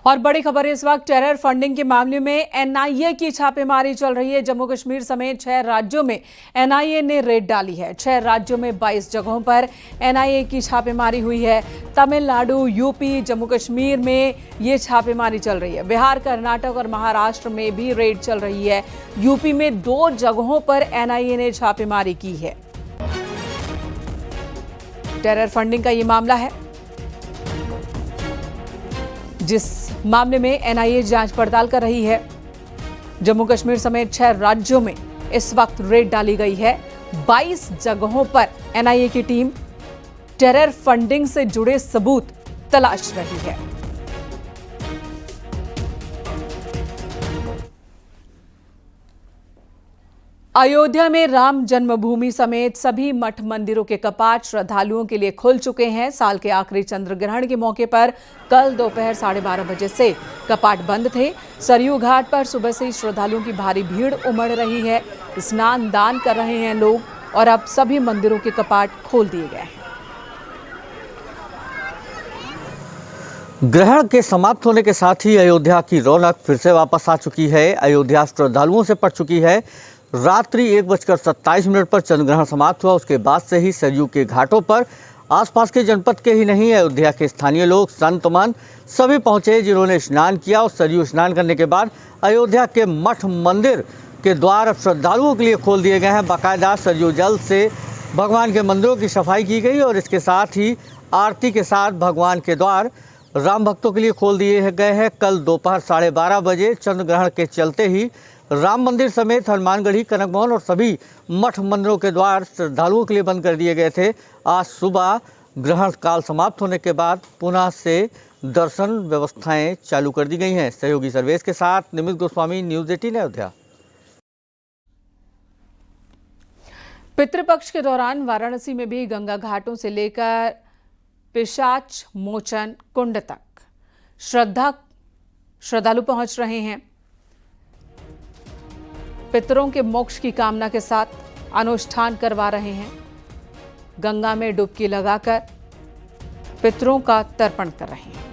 और बड़ी खबर इस वक्त टेरर फंडिंग के मामले में एनआईए की छापेमारी चल रही है। जम्मू कश्मीर समेत 6 राज्यों में एनआईए ने रेड डाली है। 6 राज्यों में 22 जगहों पर एनआईए की छापेमारी हुई है। तमिलनाडु, यूपी, जम्मू कश्मीर में ये छापेमारी चल रही है। बिहार, कर्नाटक और महाराष्ट्र में भी रेड चल रही है। यूपी में 2 जगहों पर एनआईए ने छापेमारी की है। टेरर फंडिंग का ये मामला है, जिस मामले में एनआईए जांच पड़ताल कर रही है। जम्मू कश्मीर समेत 6 राज्यों में इस वक्त रेड डाली गई है। 22 जगहों पर एनआईए की टीम टेरर फंडिंग से जुड़े सबूत तलाश रही है। अयोध्या में राम जन्मभूमि समेत सभी मठ मंदिरों के कपाट श्रद्धालुओं के लिए खुल चुके हैं। साल के आखिरी चंद्र ग्रहण के मौके पर कल दोपहर 12:30 बजे से कपाट बंद थे। सरयू घाट पर सुबह से ही श्रद्धालुओं की भारी भीड़ उमड़ रही है। स्नान दान कर रहे हैं लोग और अब सभी मंदिरों के कपाट खोल दिए गए हैं। ग्रहण के समाप्त होने के साथ ही अयोध्या की रौनक फिर से वापस आ चुकी है। अयोध्या श्रद्धालुओं से पड़ चुकी है। रात्रि 1:27 पर चंद्र ग्रहण समाप्त हुआ। उसके बाद से ही सरयू के घाटों पर आसपास के जनपद के ही नहीं, अयोध्या के स्थानीय लोग, संत मन सभी पहुंचे, जिन्होंने स्नान किया। और सरयू स्नान करने के बाद अयोध्या के मठ मंदिर के द्वार अब श्रद्धालुओं के लिए खोल दिए गए हैं। बाकायदा सरयू जल से भगवान के मंदिरों की सफाई की गई और इसके साथ ही आरती के साथ भगवान के द्वार राम भक्तों के लिए खोल दिए गए हैं। कल दोपहर 12:30 बजे चंद्र ग्रहण के चलते ही राम मंदिर समेत हनुमानगढ़ी, कनक भवन और सभी मठ मंदिरों के द्वार श्रद्धालुओं के लिए बंद कर दिए गए थे। आज सुबह ग्रहण काल समाप्त होने के बाद पुनः से दर्शन व्यवस्थाएं चालू कर दी गई हैं। सहयोगी सर्वेश के साथ निमित गोस्वामी, न्यूज़ 18 अयोध्या। पितृपक्ष के दौरान वाराणसी में भी गंगा घाटों से लेकर पिशाच मोचन कुंड तक श्रद्धालु पहुंच रहे हैं। पितरों के मोक्ष की कामना के साथ अनुष्ठान करवा रहे हैं। गंगा में डुबकी लगाकर पितरों का तर्पण कर रहे हैं।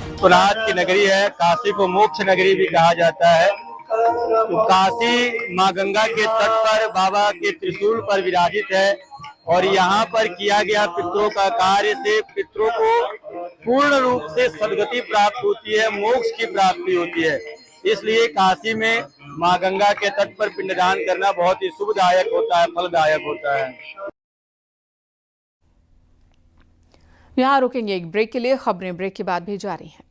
विश्वनाथ की नगरी है। काशी को मोक्ष नगरी भी कहा जाता है। तो काशी माँ गंगा के तट पर बाबा के त्रिशूल पर विराजित है और यहाँ पर किया गया पितरों का कार्य से पितरों को पूर्ण रूप से सद्गति प्राप्त होती है, मोक्ष की प्राप्ति होती है। इसलिए काशी में माँ गंगा के तट पर पिंडदान करना बहुत ही शुभदायक होता है, फलदायक होता है। यहाँ रुकेंगे एक ब्रेक के लिए। खबरें ब्रेक के बाद भी जारी हैं।